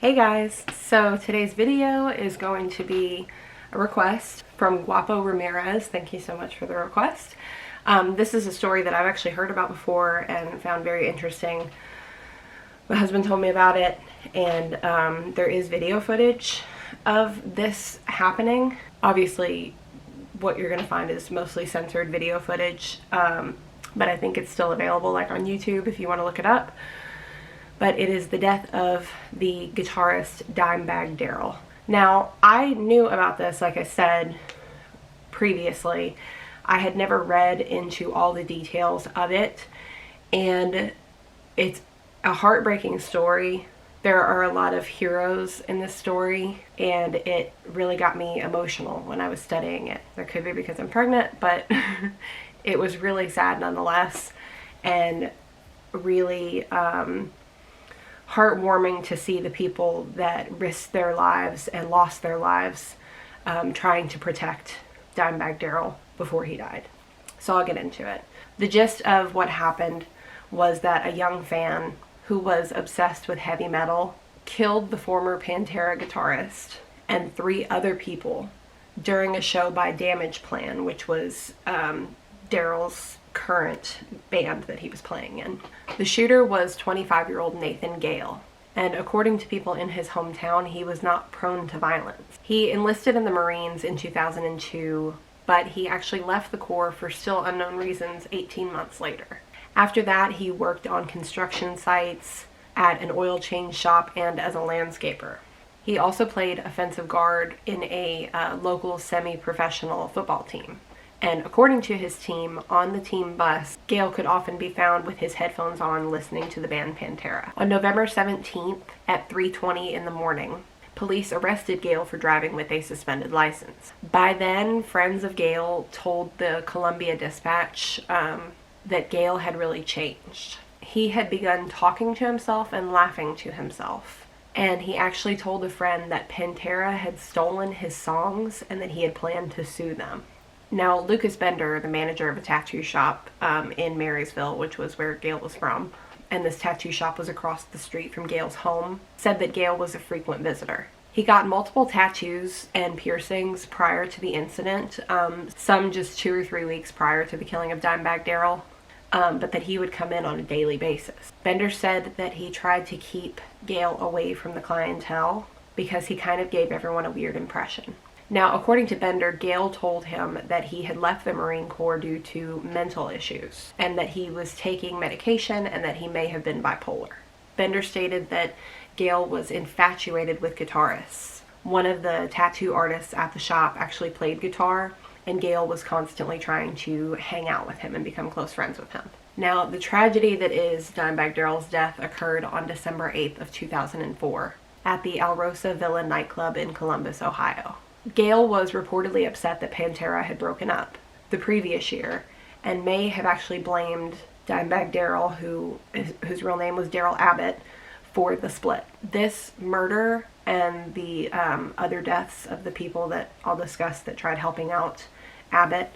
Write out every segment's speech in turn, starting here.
Hey guys, so today's video is going to be a request from Guapo Ramirez. Thank you so much for the request. This is a story that I've actually heard about before and found very interesting. My husband told me about it, and there is video footage of this happening. Obviously, what you're going to find is mostly censored video footage, but I think it's still available like on YouTube if you want to look it up. But it is the death of the guitarist Dimebag Darrell. Now, I knew about this, like I said previously. I had never read into all the details of it, and it's a heartbreaking story. There are a lot of heroes in this story, and it really got me emotional when I was studying it. That could be because I'm pregnant, but it was really sad nonetheless, and really heartwarming to see the people that risked their lives and lost their lives trying to protect Dimebag Darrell before he died. So I'll get into it. The gist of what happened was that a young fan who was obsessed with heavy metal killed the former Pantera guitarist and 3 other people during a show by Damageplan, which was Darrell's current band that he was playing in. The shooter was 25-year-old Nathan Gale, and according to people in his hometown, he was not prone to violence. He enlisted in the Marines in 2002, but he actually left the Corps for still unknown reasons 18 months later. After that, he worked on construction sites, at an oil change shop, and as a landscaper. He also played offensive guard in a local semi-professional football team. And according to his team, on the team bus, Gale could often be found with his headphones on listening to the band Pantera. On November 17th at 3:20 in the morning, police arrested Gale for driving with a suspended license. By then, friends of Gale told the Columbia Dispatch that Gale had really changed. He had begun talking to himself and laughing to himself. And he actually told a friend that Pantera had stolen his songs and that he had planned to sue them. Now, Lucas Bender, the manager of a tattoo shop in Marysville, which was where Gale was from, and this tattoo shop was across the street from Gale's home, said that Gale was a frequent visitor. He got multiple tattoos and piercings prior to the incident, some just 2 or 3 weeks prior to the killing of Dimebag Darrell, but that he would come in on a daily basis. Bender said that he tried to keep Gale away from the clientele because he kind of gave everyone a weird impression. Now, according to Bender, Gale told him that he had left the Marine Corps due to mental issues and that he was taking medication and that he may have been bipolar. Bender stated that Gale was infatuated with guitarists. One of the tattoo artists at the shop actually played guitar, and Gale was constantly trying to hang out with him and become close friends with him. Now, the tragedy that is Dimebag Darrell's death occurred on December 8th of 2004 at the Alrosa Villa nightclub in Columbus, Ohio. Gale was reportedly upset that Pantera had broken up the previous year and may have actually blamed Dimebag Darrell, whose real name was Darrell Abbott, for the split. This murder and the other deaths of the people that I'll discuss that tried helping out Abbott,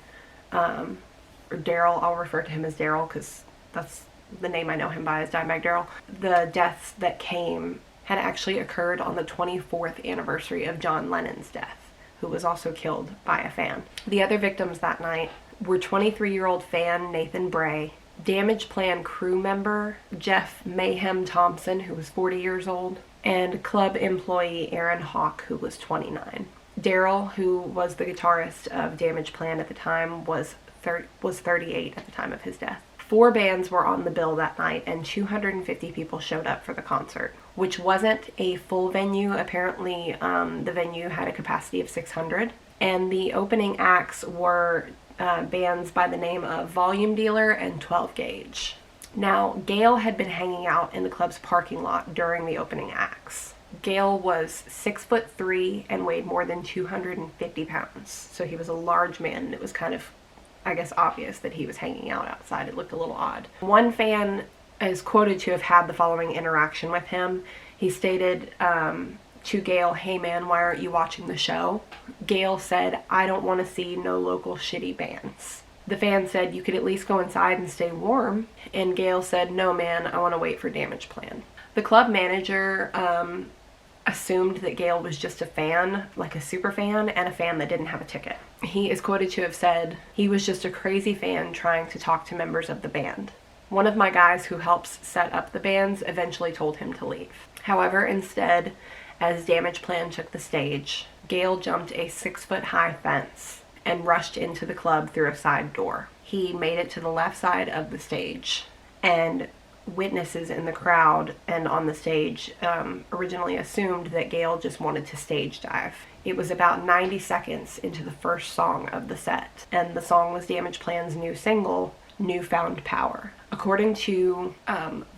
or Darrell, I'll refer to him as Darrell because that's the name I know him by, is Dimebag Darrell. The deaths that came had actually occurred on the 24th anniversary of John Lennon's death, who was also killed by a fan. The other victims that night were 23-year-old fan Nathan Bray, Damageplan crew member Jeff Mayhem Thompson, who was 40 years old, and club employee Aaron Hawk, who was 29. Darrell, who was the guitarist of Damageplan at the time, was 38 at the time of his death. 4 bands were on the bill that night, and 250 people showed up for the concert, which wasn't a full venue. Apparently, the venue had a capacity of 600, and the opening acts were bands by the name of Volume Dealer and 12 Gauge. Now, Gale had been hanging out in the club's parking lot during the opening acts. Gale was 6'3" and weighed more than 250 pounds, so he was a large man, and it was kind of, I guess, obvious that he was hanging out outside. It looked a little odd. One fan is quoted to have had the following interaction with him. He stated to Gale, "Hey man, why aren't you watching the show?" Gale said, "I don't want to see no local shitty bands." The fan said, "You could at least go inside and stay warm." And Gale said, "No man, I want to wait for Damageplan." The club manager assumed that Gale was just a fan, like a super fan, and a fan that didn't have a ticket. He is quoted to have said, "He was just a crazy fan trying to talk to members of the band. One of my guys who helps set up the bands eventually told him to leave." However, instead, as Damageplan took the stage, Gale jumped a 6-foot-high fence and rushed into the club through a side door. He made it to the left side of the stage, and witnesses in the crowd and on the stage originally assumed that Gale just wanted to stage dive. It was about 90 seconds into the first song of the set, and the song was Damageplan's new single, Newfound Power. According to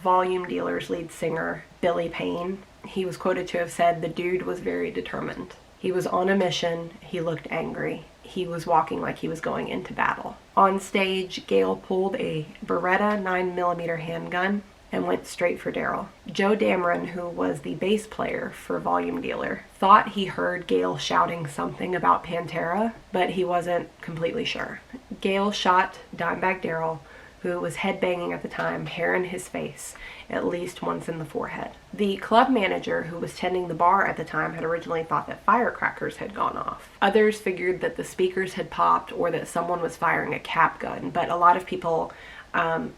Volume Dealer's lead singer, Billy Payne, he was quoted to have said, "The dude was very determined. He was on a mission. He looked angry. He was walking like he was going into battle." On stage, Gale pulled a Beretta 9mm handgun and went straight for Darrell. Joe Dameron, who was the bass player for Volume Dealer, thought he heard Gale shouting something about Pantera, but he wasn't completely sure. Gale shot Dimebag Darrell, who was headbanging at the time, hair in his face, at least once in the forehead. The club manager, who was tending the bar at the time, had originally thought that firecrackers had gone off. Others figured that the speakers had popped or that someone was firing a cap gun, but a lot of people,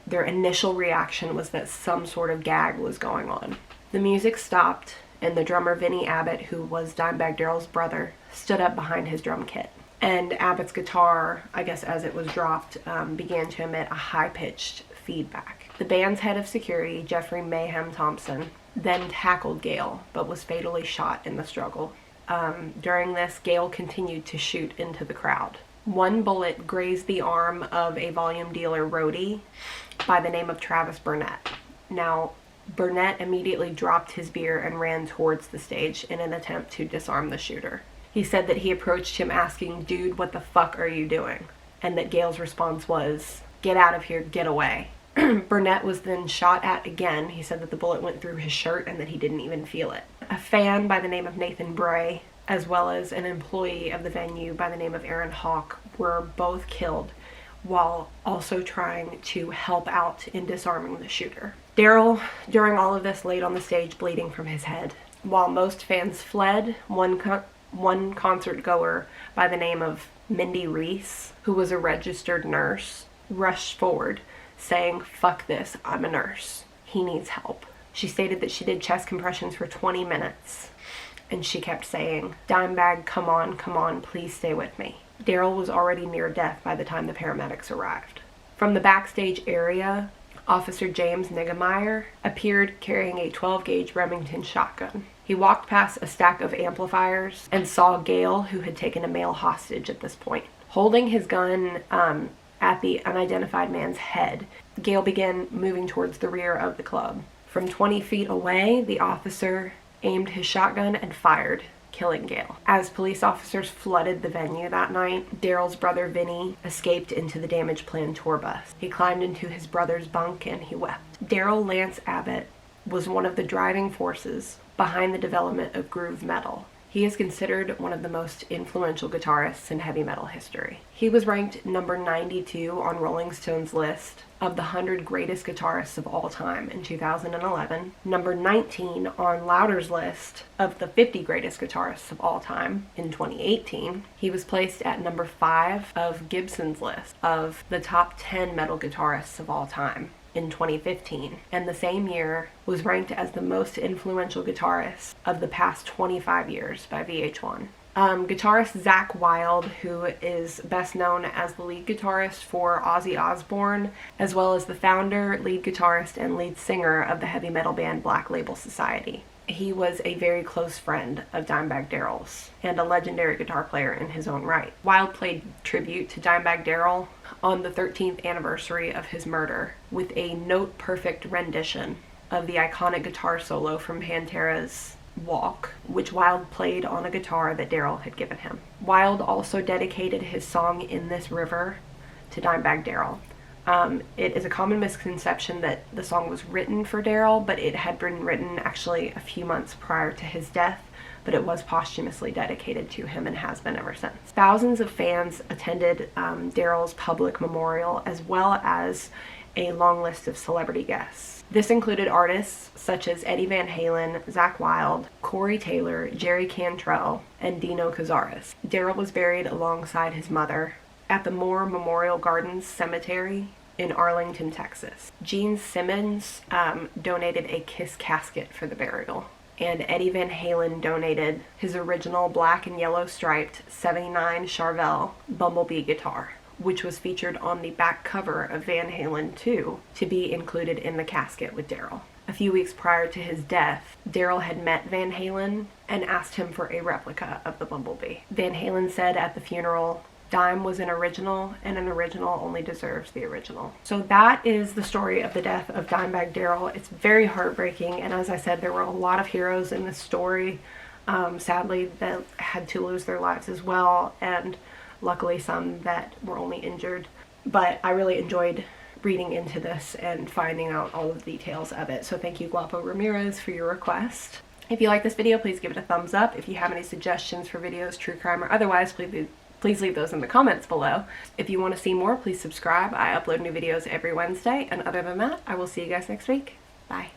their initial reaction was that some sort of gag was going on. The music stopped, and the drummer Vinnie Abbott, who was Dimebag Darrell's brother, stood up behind his drum kit. And Abbott's guitar, I guess as it was dropped, began to emit a high-pitched feedback. The band's head of security, Jeffrey Mayhem Thompson, then tackled Gale, but was fatally shot in the struggle. During this, Gale continued to shoot into the crowd. One bullet grazed the arm of a Volume Dealer roadie by the name of Travis Burnett. Now, Burnett immediately dropped his beer and ran towards the stage in an attempt to disarm the shooter. He said that he approached him asking, "Dude, what the fuck are you doing?" And that Gale's response was, "Get out of here, get away." Burnett was then shot at again. He said that the bullet went through his shirt and that he didn't even feel it. A fan by the name of Nathan Bray, as well as an employee of the venue by the name of Aaron Hawk, were both killed while also trying to help out in disarming the shooter. Darrell, during all of this, laid on the stage bleeding from his head. While most fans fled, one concert goer by the name of Mindy Reese, who was a registered nurse, rushed forward saying, "Fuck this, I'm a nurse. He needs help." She stated that she did chest compressions for 20 minutes, and she kept saying, "Dimebag, come on, please stay with me." Darrell was already near death by the time the paramedics arrived. From the backstage area, Officer James Niggemeyer appeared carrying a 12-gauge Remington shotgun. He walked past a stack of amplifiers and saw Gale, who had taken a male hostage at this point. Holding his gun at the unidentified man's head, Gale began moving towards the rear of the club. From 20 feet away, the officer aimed his shotgun and fired, killing Gale. As police officers flooded the venue that night, Darrell's brother Vinnie escaped into the Damageplan tour bus. He climbed into his brother's bunk and he wept. Darrell Lance Abbott was one of the driving forces behind the development of groove metal. He is considered one of the most influential guitarists in heavy metal history. He was ranked number 92 on Rolling Stone's list of the 100 greatest guitarists of all time in 2011, number 19 on Louder's list of the 50 greatest guitarists of all time in 2018. He was placed at number 5 of Gibson's list of the top 10 metal guitarists of all time in 2015, and the same year was ranked as the most influential guitarist of the past 25 years by VH1. Guitarist Zakk Wylde, who is best known as the lead guitarist for Ozzy Osbourne, as well as the founder, lead guitarist, and lead singer of the heavy metal band Black Label Society. He was a very close friend of Dimebag Darrell's and a legendary guitar player in his own right. Wylde played tribute to Dimebag Darrell on the 13th anniversary of his murder with a note-perfect rendition of the iconic guitar solo from Pantera's Walk, which Wylde played on a guitar that Darrell had given him. Wylde also dedicated his song In This River to Dimebag Darrell. It is a common misconception that the song was written for Darrell, but it had been written actually a few months prior to his death, but it was posthumously dedicated to him and has been ever since. Thousands of fans attended Darrell's public memorial, as well as a long list of celebrity guests. This included artists such as Eddie Van Halen, Zakk Wylde, Corey Taylor, Jerry Cantrell, and Dino Cazares. Darrell was buried alongside his mother at the Moore Memorial Gardens Cemetery in Arlington, Texas. Gene Simmons donated a Kiss casket for the burial, and Eddie Van Halen donated his original black and yellow striped 79 Charvel Bumblebee guitar, which was featured on the back cover of Van Halen 2 to be included in the casket with Darrell. A few weeks prior to his death, Darrell had met Van Halen and asked him for a replica of the Bumblebee. Van Halen said at the funeral, "Dime was an original, and an original only deserves the original." So that is the story of the death of Dimebag Darrell. It's very heartbreaking, and as I said, there were a lot of heroes in this story, sadly, that had to lose their lives as well, and luckily some that were only injured. But I really enjoyed reading into this and finding out all of the details of it. So thank you, Guapo Ramirez, for your request. If you like this video, please give it a thumbs up. If you have any suggestions for videos, true crime or otherwise, please leave those in the comments below. If you want to see more, please subscribe. I upload new videos every Wednesday. And other than that, I will see you guys next week. Bye.